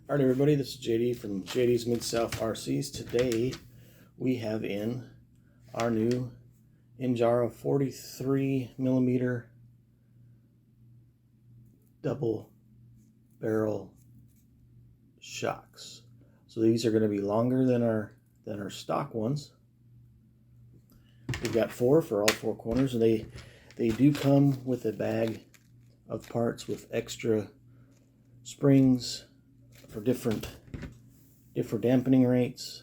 Alright everybody, this is JD from JD's Mid-South RCs. Today we have in our new Injora 43mm double barrel shocks. So these are going to be longer than our stock ones. We've got four for all four corners, and they do come with a bag of parts with extra springs for different dampening rates.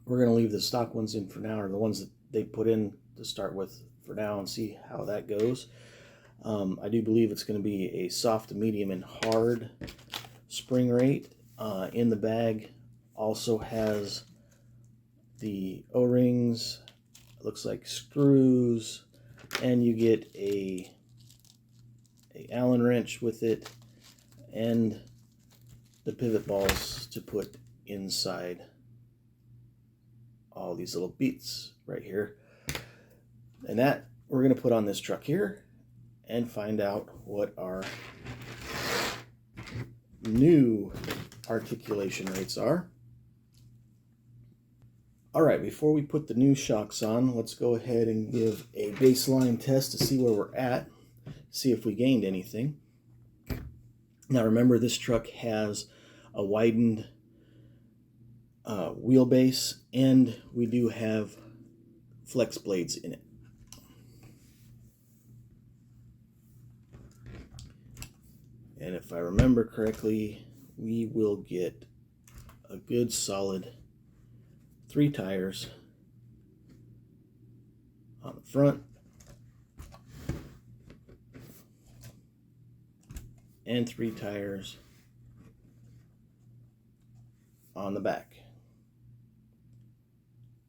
We're going to leave the stock ones in for now, or the ones that they put in to start with for now, and see how that goes. I do believe it's going to be a soft, medium, and hard spring rate. In the bag also has the O-rings, looks like screws, and you get a Allen wrench with it, and the pivot balls to put inside all these little beats right here. And that we're going to put on this truck here and find out what our new articulation rates are. Alright, before we put the new shocks on, let's go ahead and give a baseline test to see where we're at, see if we gained anything. Now remember, this truck has a widened wheelbase, and we do have flex blades in it. And if I remember correctly, we will get a good solid 3 tires on the front and 3 tires on the back.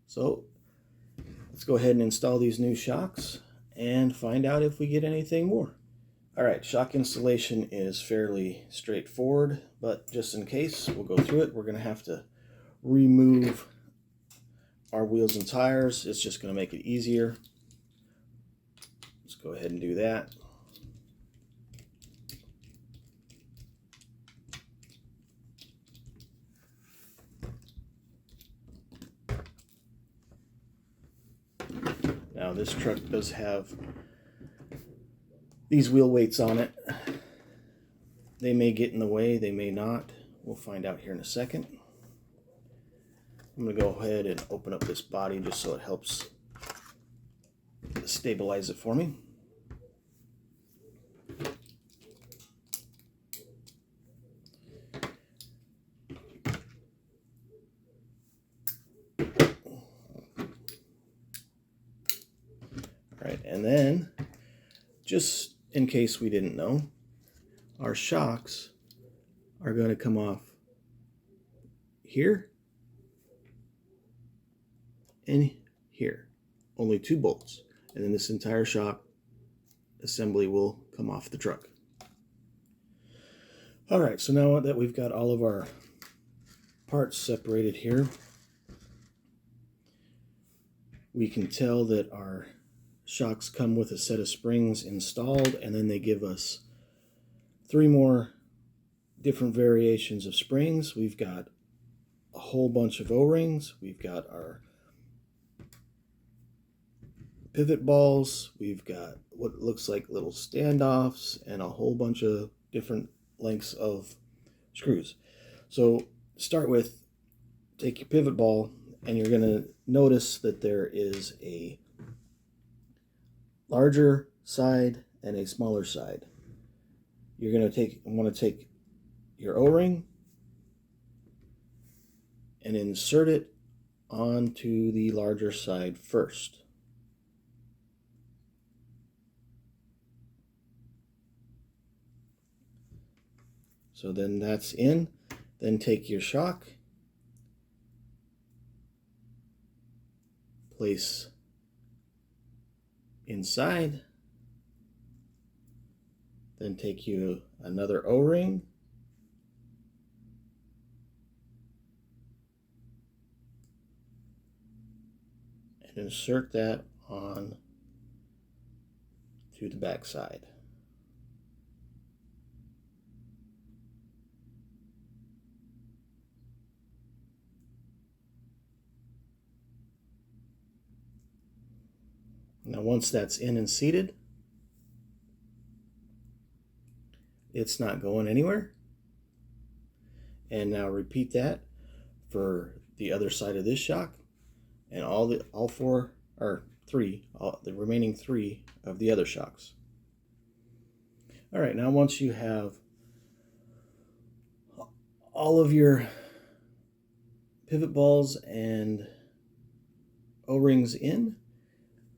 So let's go ahead and install these new shocks and find out if we get anything more. Alright, shock installation is fairly straightforward, but just in case, we'll go through it. We're going to have to remove our wheels and tires. It's just going to make it easier. Let's go ahead and do that. Now this truck does have these wheel weights on it. They may get in the way, they may not. We'll find out here in a second. I'm going to go ahead and open up this body just so it helps stabilize it for me. Alright, and then, just in case we didn't know, our shocks are going to come off here and here. Only 2 bolts, and then this entire shock assembly will come off the truck. Alright, so now that we've got all of our parts separated here, we can tell that our shocks come with a set of springs installed, and then they give us 3 more different variations of springs. We've got a whole bunch of O-rings, we've got our pivot balls, we've got what looks like little standoffs, and a whole bunch of different lengths of screws. So start with, take your pivot ball, and you're going to notice that there is a larger side and a smaller side. You're going to want to take your O-ring and insert it onto the larger side first. So then that's in. Then take your shock, place inside, then take you another O-ring, and insert that on to the back side. Now once that's in and seated, it's not going anywhere. And now repeat that for the other side of this shock and the remaining three of the other shocks. All right, now once you have all of your pivot balls and O-rings in,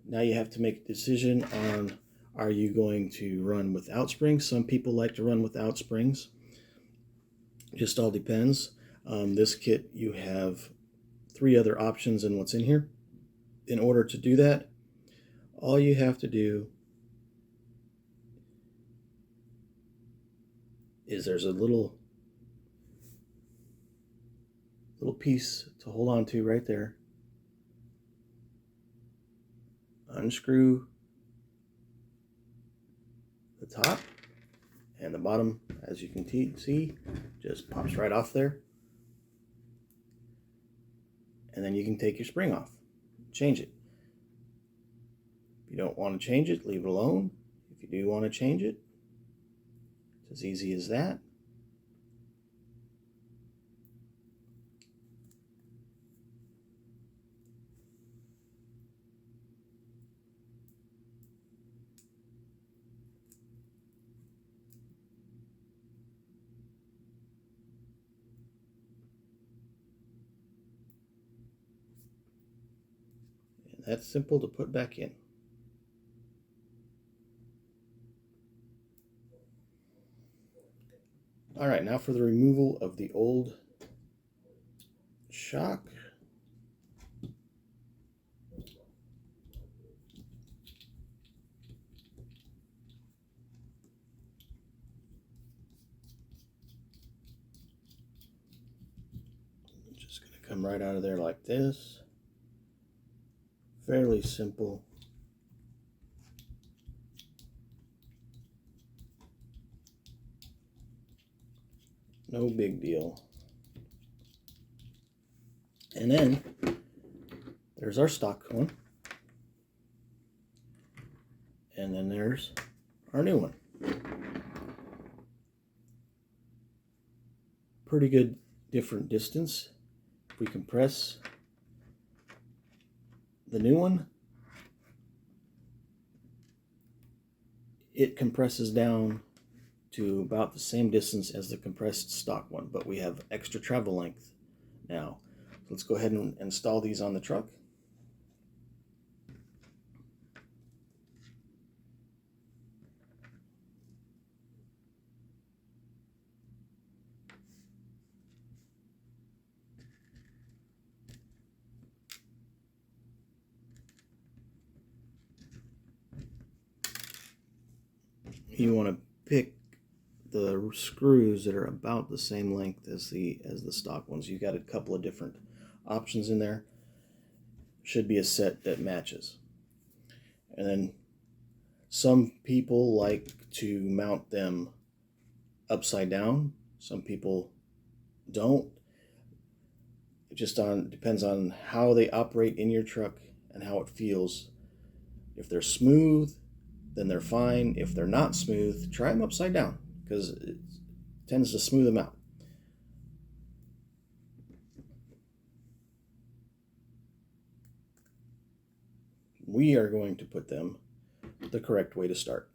now you have to make a decision on, are you going to run without springs? Some people like to run without springs. Just all depends. This kit, you have 3 other options in what's in here. In order to do that, all you have to do is there's a little piece to hold on to right there. Unscrew the top, and the bottom, as you can see, just pops right off there. And then you can take your spring off, change it. If you don't want to change it, leave it alone. If you do want to change it, it's as easy as that. That's simple to put back in. All right, now for the removal of the old shock. I'm just going to come right out of there like this. Fairly simple. No big deal. And then there's our stock one. And then there's our new one. Pretty good different distance. If we compress the new one, it compresses down to about the same distance as the compressed stock one, but we have extra travel length now. Let's go ahead and install these on the truck. You want to pick the screws that are about the same length as the stock ones. You've got a couple of different options in there. Should be a set that matches. And then some people like to mount them upside down. Some people don't. It just depends on how they operate in your truck and how it feels. If they're smooth, then they're fine. If they're not smooth, try them upside down, because it tends to smooth them out. We are going to put them the correct way to start.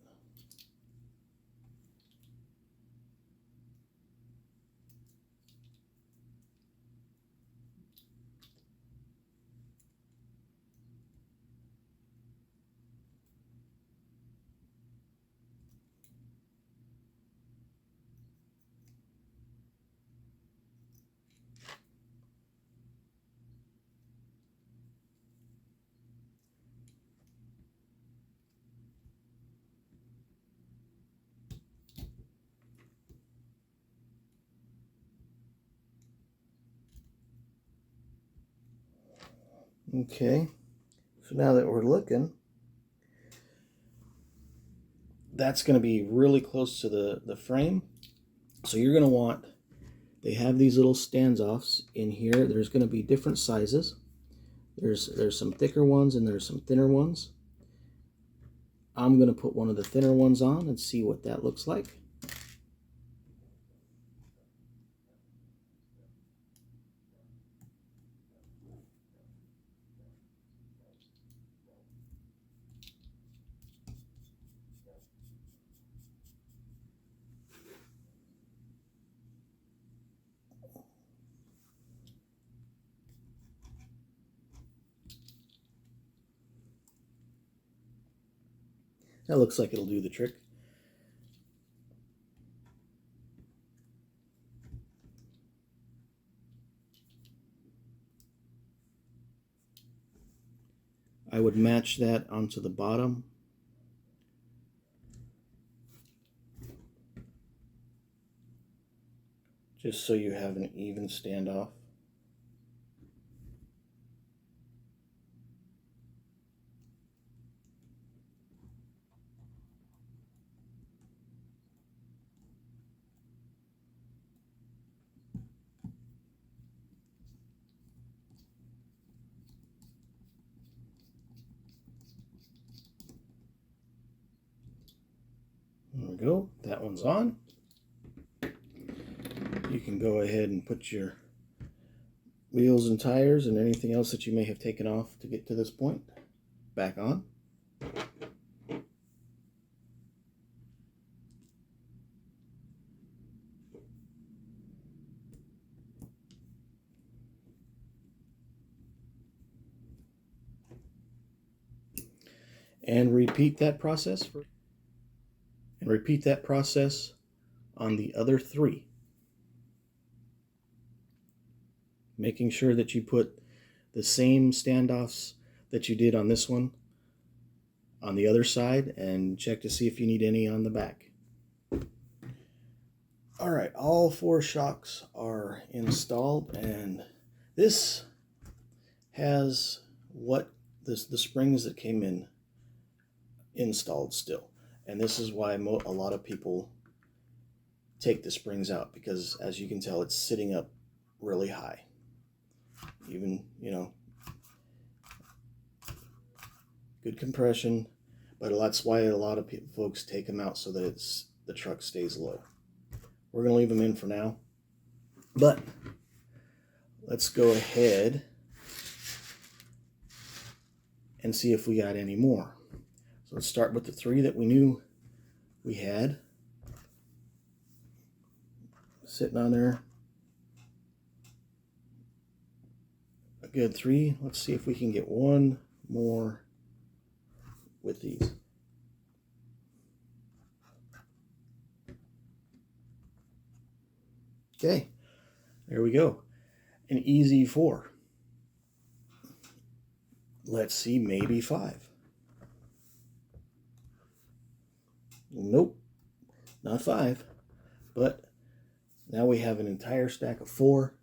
Okay, so now that we're looking, that's going to be really close to the frame. So you're going to want, they have these little standoffs in here. There's going to be different sizes. There's some thicker ones and there's some thinner ones. I'm going to put one of the thinner ones on and see what that looks like. That looks like it'll do the trick. I would match that onto the bottom. Just so you have an even standoff. There we go, that one's on. You can go ahead and put your wheels and tires and anything else that you may have taken off to get to this point back on. And repeat that process on the other three. Making sure that you put the same standoffs that you did on this one on the other side, and check to see if you need any on the back. All right, all 4 shocks are installed, and this has the springs that came in installed still. And this is why a lot of people take the springs out, because as you can tell, it's sitting up really high. Even, you know, good compression, but that's why a lot of folks take them out, so that the truck stays low. We're going to leave them in for now, but let's go ahead and see if we got any more. So let's start with the 3 that we knew we had sitting on there. A good 3. Let's see if we can get one more with these. Okay, there we go. An easy 4. Let's see, maybe 5. Nope, not 5. But now we have an entire stack of 4.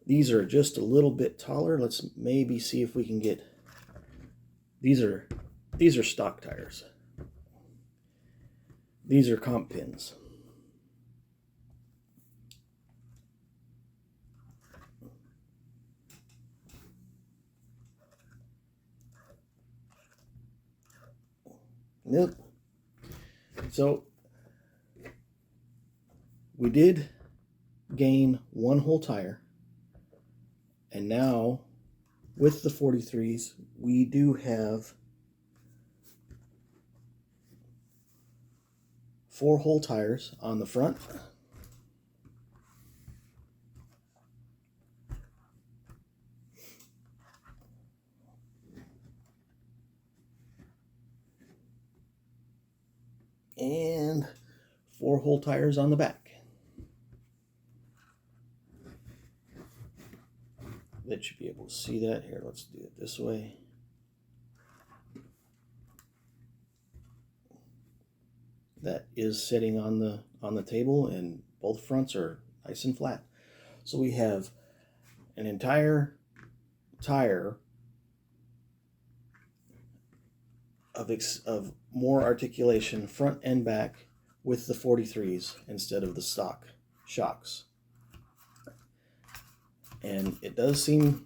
These are just a little bit taller. Let's maybe see if we can get, these are stock tires. These are comp pins. Nope. So we did gain 1 whole tire, and now with the 43s we do have 4 whole tires on the front. And 4 whole tires on the back. That should be able to see that. Here, let's do it this way. That is sitting on the table, and both fronts are nice and flat. So we have an entire tire of more articulation front and back with the 43s instead of the stock shocks. and it does seem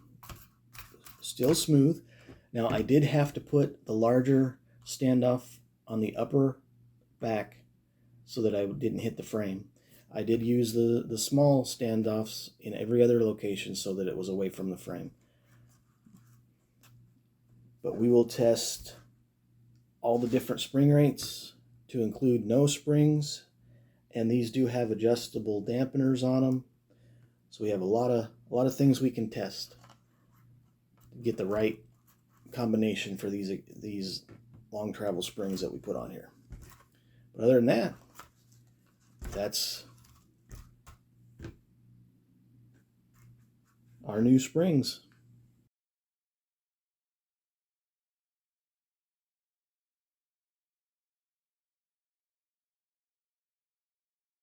still smooth. Now I did have to put the larger standoff on the upper back so that I didn't hit the frame. I did use the small standoffs in every other location so that it was away from the frame. But we will test all the different spring rates to include no springs, and these do have adjustable dampeners on them. So we have a lot of things we can test to get the right combination for these long travel springs that we put on here. But other than that, that's our new springs.